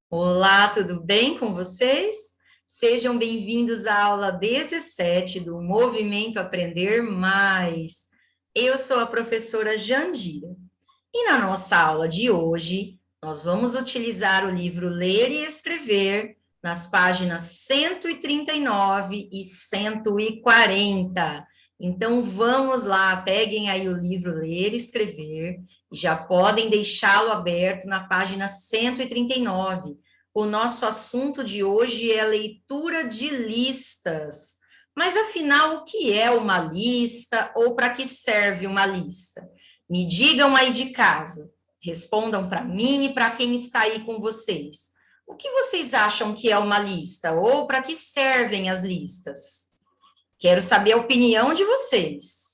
Olá, tudo bem com vocês? Sejam bem-vindos à aula 17 do Movimento Aprender Mais. Eu sou a professora Jandira e na nossa aula de hoje nós vamos utilizar o livro Ler e Escrever nas páginas 139 e 140. Então vamos lá, peguem aí o livro Ler e Escrever. Já podem deixá-lo aberto na página 139. O nosso assunto de hoje é leitura de listas. Mas afinal, o que é uma lista ou para que serve uma lista? Me digam aí de casa, respondam para mim e para quem está aí com vocês. O que vocês acham que é uma lista ou para que servem as listas? Quero saber a opinião de vocês.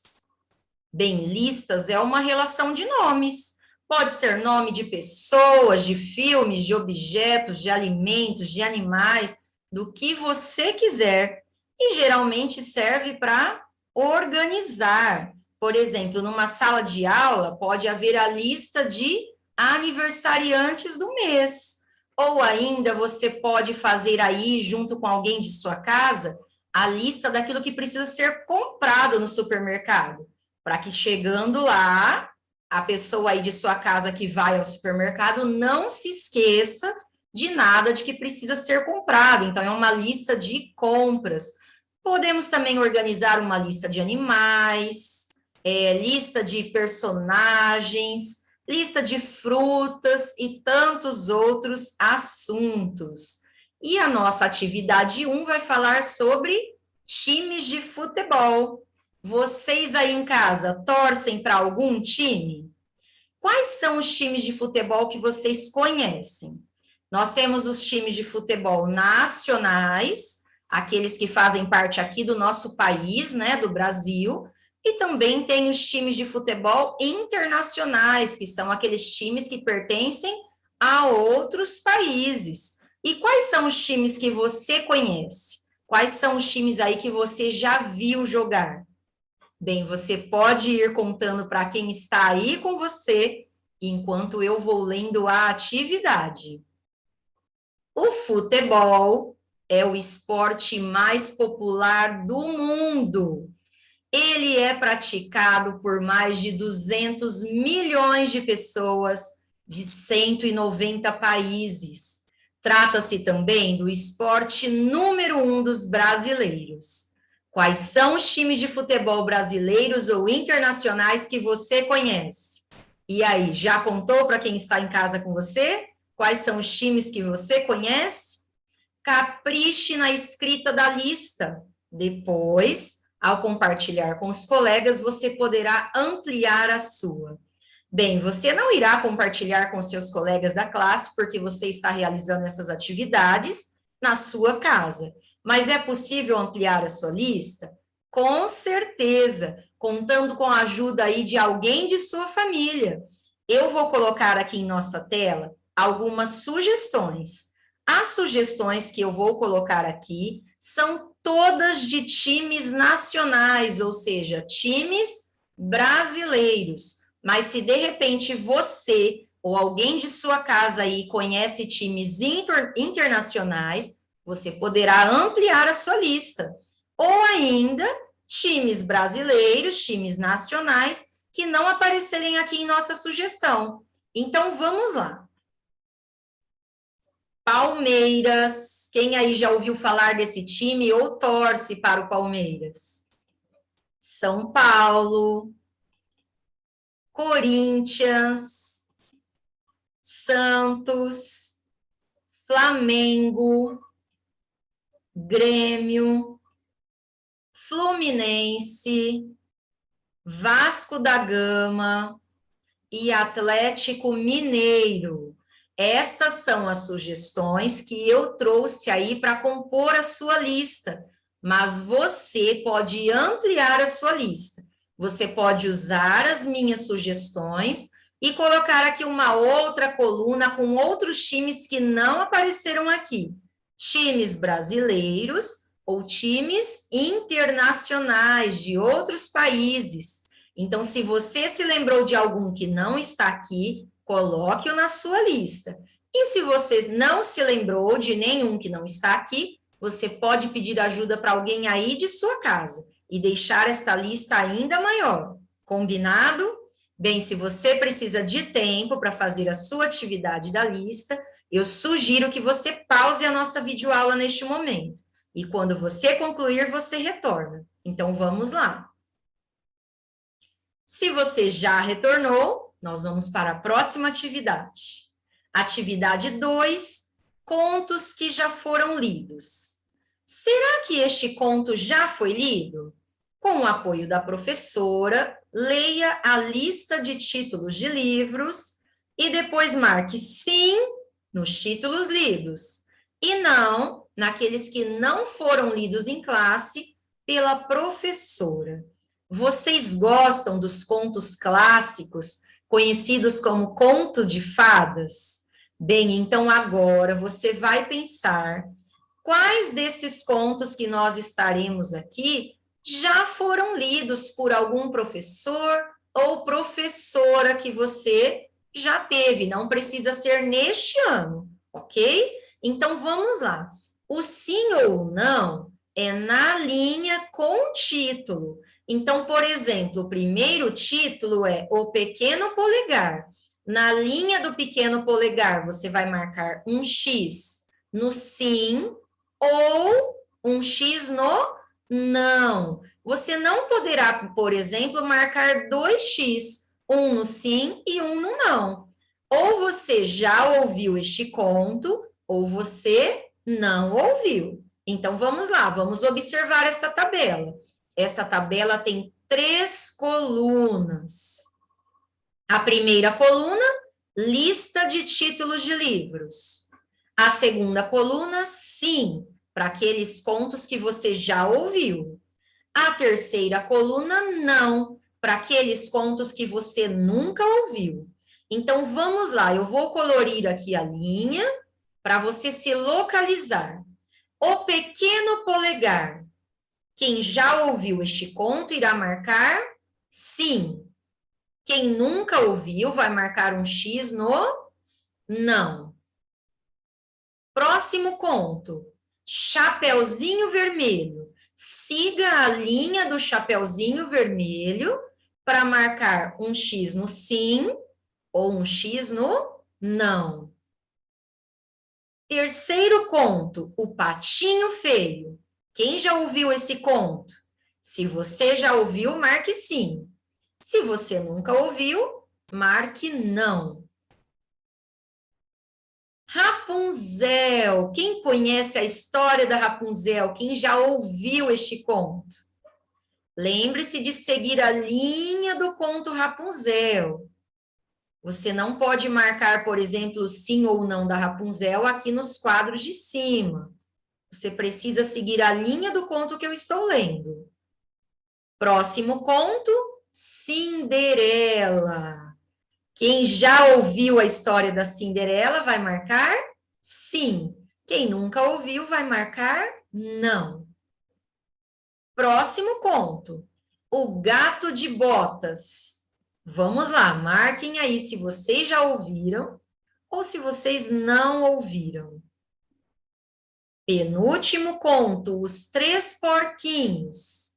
Bem, listas é uma relação de nomes. Pode ser nome de pessoas, de filmes, de objetos, de alimentos, de animais, do que você quiser. E geralmente serve para organizar. Por exemplo, numa sala de aula, pode haver a lista de aniversariantes do mês. Ou ainda você pode fazer aí, junto com alguém de sua casa, a lista daquilo que precisa ser comprado no supermercado para que chegando lá, a pessoa aí de sua casa que vai ao supermercado não se esqueça de nada de que precisa ser comprado. Então, é uma lista de compras. Podemos também organizar uma lista de animais, lista de personagens, lista de frutas e tantos outros assuntos. E a nossa atividade 1 vai falar sobre times de futebol. Vocês aí em casa torcem para algum time? Quais são os times de futebol que vocês conhecem? Nós temos os times de futebol nacionais, aqueles que fazem parte aqui do nosso país, né, do Brasil, e também tem os times de futebol internacionais, que são aqueles times que pertencem a outros países. E quais são os times que você conhece? Quais são os times aí que você já viu jogar? Bem, você pode ir contando para quem está aí com você, enquanto eu vou lendo a atividade. O futebol é o esporte mais popular do mundo. Ele é praticado por mais de 200 milhões de pessoas de 190 países. Trata-se também do esporte número 1 dos brasileiros. Quais são os times de futebol brasileiros ou internacionais que você conhece? E aí, já contou para quem está em casa com você? Quais são os times que você conhece? Capriche na escrita da lista. Depois, ao compartilhar com os colegas, você poderá ampliar a sua. Bem, você não irá compartilhar com seus colegas da classe, porque você está realizando essas atividades na sua casa. Mas é possível ampliar a sua lista? Com certeza, contando com a ajuda aí de alguém de sua família. Eu vou colocar aqui em nossa tela algumas sugestões. As sugestões que eu vou colocar aqui são todas de times nacionais, ou seja, times brasileiros. Mas se de repente você ou alguém de sua casa aí conhece times internacionais, você poderá ampliar a sua lista. Ou ainda, times brasileiros, times nacionais, que não aparecerem aqui em nossa sugestão. Então, vamos lá. Palmeiras. Quem aí já ouviu falar desse time ou torce para o Palmeiras? São Paulo, Corinthians, Santos, Flamengo, Grêmio, Fluminense, Vasco da Gama e Atlético Mineiro. Estas são as sugestões que eu trouxe aí para compor a sua lista, mas você pode ampliar a sua lista. Você pode usar as minhas sugestões e colocar aqui uma outra coluna com outros times que não apareceram aqui. Times brasileiros ou times internacionais de outros países. Então, se você se lembrou de algum que não está aqui, coloque-o na sua lista. E se você não se lembrou de nenhum que não está aqui, você pode pedir ajuda para alguém aí de sua casa e deixar esta lista ainda maior. Combinado? Bem, se você precisa de tempo para fazer a sua atividade da lista, eu sugiro que você pause a nossa videoaula neste momento. E quando você concluir, você retorna. Então, vamos lá. Se você já retornou, nós vamos para a próxima atividade. Atividade 2, contos que já foram lidos. Será que este conto já foi lido? Com o apoio da professora, leia a lista de títulos de livros e depois marque sim nos títulos lidos e não naqueles que não foram lidos em classe pela professora. Vocês gostam dos contos clássicos, conhecidos como conto de fadas? Bem, então agora você vai pensar quais desses contos que nós estaremos aqui já foram lidos por algum professor ou professora que você já teve, não precisa ser neste ano, ok? Então, vamos lá. O sim ou não é na linha com o título. Então, por exemplo, o primeiro título é O Pequeno Polegar. Na linha do pequeno polegar, você vai marcar um X no sim ou um X no não. Você não poderá, por exemplo, marcar 2x, um no sim e um no não. Ou você já ouviu este conto, ou você não ouviu. Então, vamos lá, vamos observar esta tabela. Essa tabela tem 3 colunas. A primeira coluna, lista de títulos de livros. A segunda coluna, sim, para aqueles contos que você já ouviu. A terceira coluna, não, para aqueles contos que você nunca ouviu. Então, vamos lá, eu vou colorir aqui a linha para você se localizar. O Pequeno Polegar. Quem já ouviu este conto irá marcar sim. Quem nunca ouviu vai marcar um X no não. Próximo conto. Chapeuzinho Vermelho. Siga a linha do Chapeuzinho Vermelho para marcar um X no sim ou um X no não. Terceiro conto, O Patinho Feio. Quem já ouviu esse conto? Se você já ouviu, marque sim. Se você nunca ouviu, marque não. Rapunzel. Quem conhece a história da Rapunzel? Quem já ouviu este conto? Lembre-se de seguir a linha do conto Rapunzel. Você não pode marcar, por exemplo, sim ou não da Rapunzel aqui nos quadros de cima. Você precisa seguir a linha do conto que eu estou lendo. Próximo conto, Cinderela. Quem já ouviu a história da Cinderela vai marcar sim. Quem nunca ouviu vai marcar não. Próximo conto, O Gato de Botas. Vamos lá, marquem aí se vocês já ouviram ou se vocês não ouviram. Penúltimo conto, Os Três Porquinhos.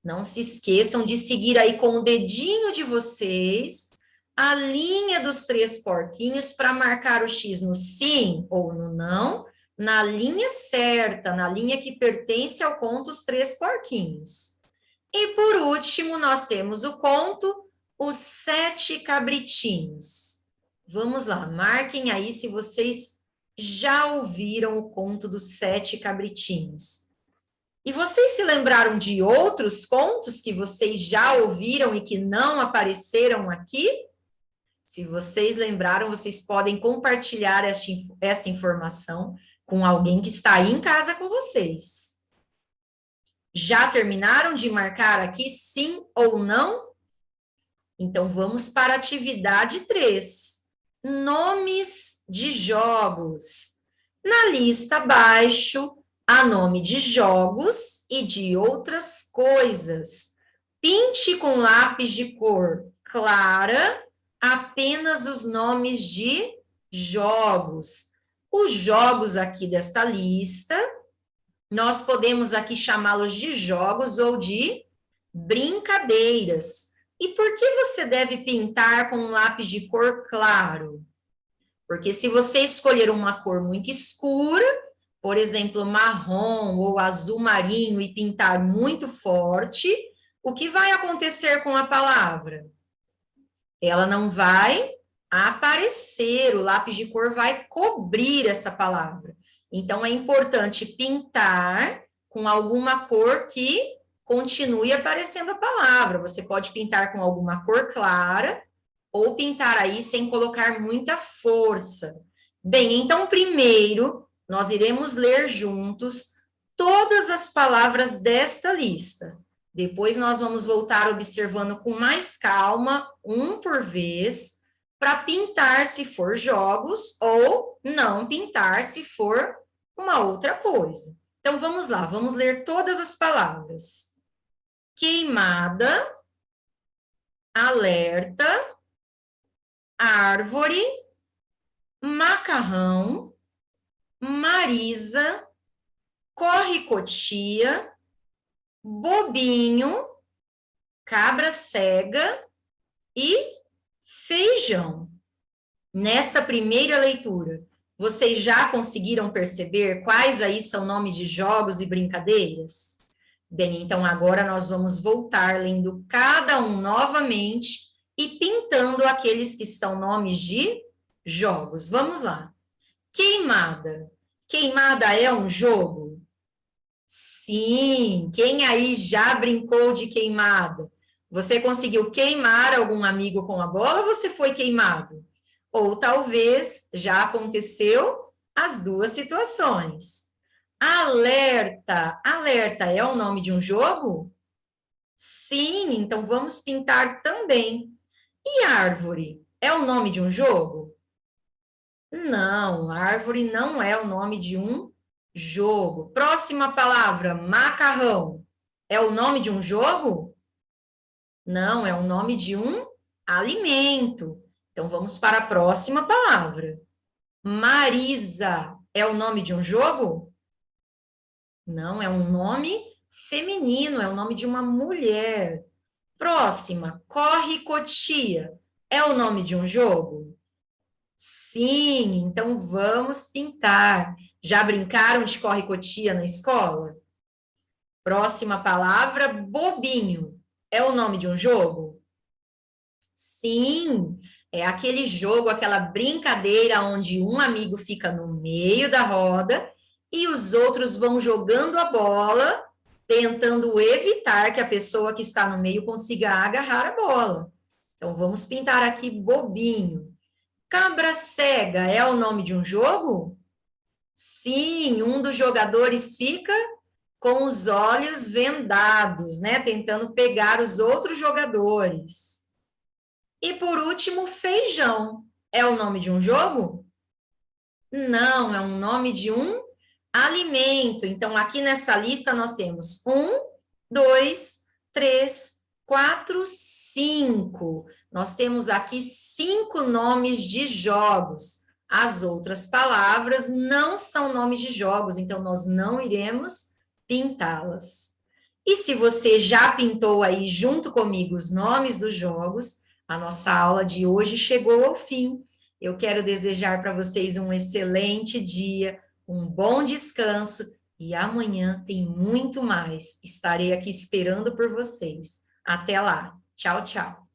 Não se esqueçam de seguir aí com o dedinho de vocês a linha dos 3 porquinhos para marcar o X no sim ou no não, na linha certa, na linha que pertence ao conto Os 3 Porquinhos. E por último, nós temos o conto Os 7 Cabritinhos. Vamos lá, marquem aí se vocês já ouviram o conto dos 7 cabritinhos. E vocês se lembraram de outros contos que vocês já ouviram e que não apareceram aqui? Se vocês lembraram, vocês podem compartilhar esta informação com alguém que está aí em casa com vocês. Já terminaram de marcar aqui sim ou não? Então, vamos para a atividade 3. Nomes de jogos. Na lista abaixo, há nome de jogos e de outras coisas. Pinte com lápis de cor clara apenas os nomes de jogos. Os jogos aqui desta lista, nós podemos aqui chamá-los de jogos ou de brincadeiras. E por que você deve pintar com um lápis de cor claro? Porque se você escolher uma cor muito escura, por exemplo, marrom ou azul marinho e pintar muito forte, o que vai acontecer com a palavra? Ela não vai aparecer, o lápis de cor vai cobrir essa palavra. Então, é importante pintar com alguma cor que continue aparecendo a palavra. Você pode pintar com alguma cor clara ou pintar aí sem colocar muita força. Bem, então, primeiro, nós iremos ler juntos todas as palavras desta lista. Depois nós vamos voltar observando com mais calma, um por vez, para pintar se for jogos ou não pintar se for uma outra coisa. Então, vamos lá, vamos ler todas as palavras. Queimada, alerta, árvore, macarrão, Marisa, corre-cotia, bobinho, cabra cega e feijão. Nesta primeira leitura, vocês já conseguiram perceber quais aí são nomes de jogos e brincadeiras? Bem, então agora nós vamos voltar lendo cada um novamente e pintando aqueles que são nomes de jogos. Vamos lá. Queimada. Queimada é um jogo? Sim. Quem aí já brincou de queimada? Você conseguiu queimar algum amigo com a bola ou você foi queimado? Ou talvez já aconteceu as duas situações. Alerta. Alerta é o nome de um jogo? Sim, então vamos pintar também. E árvore é o nome de um jogo? Não, árvore não é o nome de um jogo. Próxima palavra, macarrão. É o nome de um jogo? Não, é o nome de um alimento. Então, vamos para a próxima palavra. Marisa é o nome de um jogo? Não, é um nome feminino, é o nome de uma mulher. Próxima, corre-cotia. É o nome de um jogo? Sim, então vamos pintar. Já brincaram de corre-cotia na escola? Próxima palavra, bobinho. É o nome de um jogo? Sim, é aquele jogo, aquela brincadeira onde um amigo fica no meio da roda e os outros vão jogando a bola, tentando evitar que a pessoa que está no meio consiga agarrar a bola. Então, vamos pintar aqui bobinho. Cabra cega é o nome de um jogo? Sim, um dos jogadores fica com os olhos vendados, né? Tentando pegar os outros jogadores. E por último, feijão. É o nome de um jogo? Não, é um nome de um alimento. Então, aqui nessa lista nós temos 1, 2, 3, 4, 5. Nós temos aqui 5 nomes de jogos. As outras palavras não são nomes de jogos, então nós não iremos pintá-las. E se você já pintou aí junto comigo os nomes dos jogos, a nossa aula de hoje chegou ao fim. Eu quero desejar para vocês um excelente dia, um bom descanso e amanhã tem muito mais. Estarei aqui esperando por vocês. Até lá. Tchau, tchau.